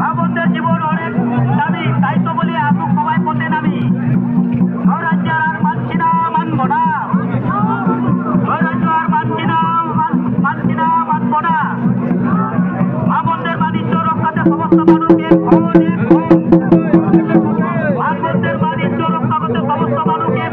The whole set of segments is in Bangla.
আমাদের জীবন অনেক দামি, তাই তো বলি আসুক সবাই পথে নামি। স্বরাজ্য আর মানছি না, মানবো না। স্বরাজ্য আর মানছি না, মানবো না। আমাদের বাণিজ্য রক্ষাতে সমস্ত মানুষকে আমাদের বাণিজ্য রক্ষা করতে সমস্ত মানুষকে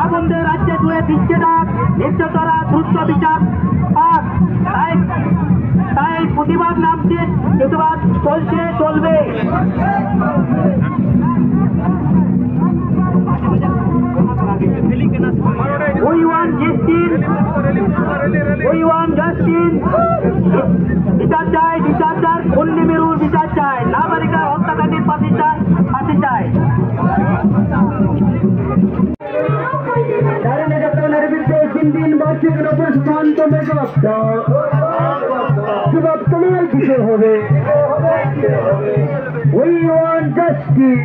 আমাদের রাজ্যে জুড়ে দিচ্ছে ডাক নির্যাতনা দ্রুত বিচার পাক। তাই প্রতিবাদ নামছে, প্রতিবাদ চলছে, চলবে। We want justice. We want justice. বিচার চাই, বিচার চাই, খুনি মেরুর বিচার চাই, নাগরিকের হত্যাকাণ্ডের ফাঁসি চাই, ফাঁসি চাই। জবাব তোমার দিতে হবে। We want justice.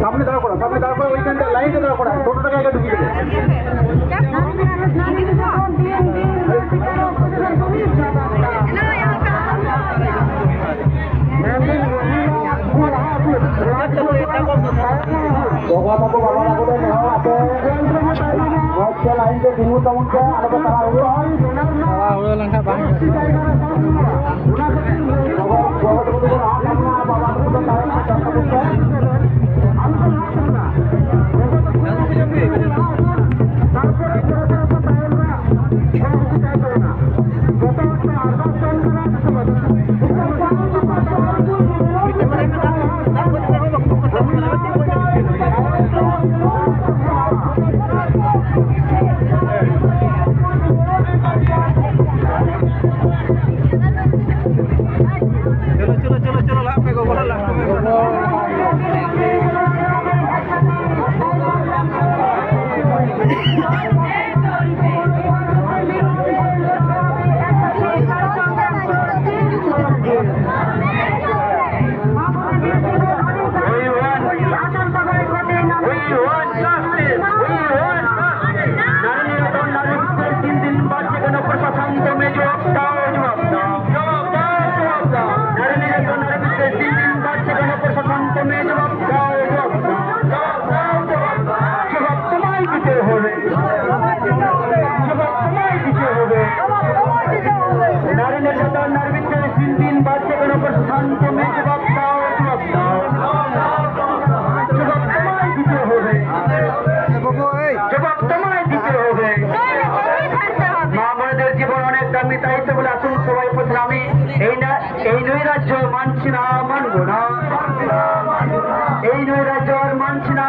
সামনে দাঁড়া করা, ওইখানটা লাইনটা দাঁড়া করা, টোটোটাকে আগে ঢুকিয়ে দেবে। লাইনকে দিবু তেমনকে আলাদা তারা হলো লঙ্কা এই নৈরাজ্য মানছি না, মানবো না। এই নৈরাজ্য মানছি না।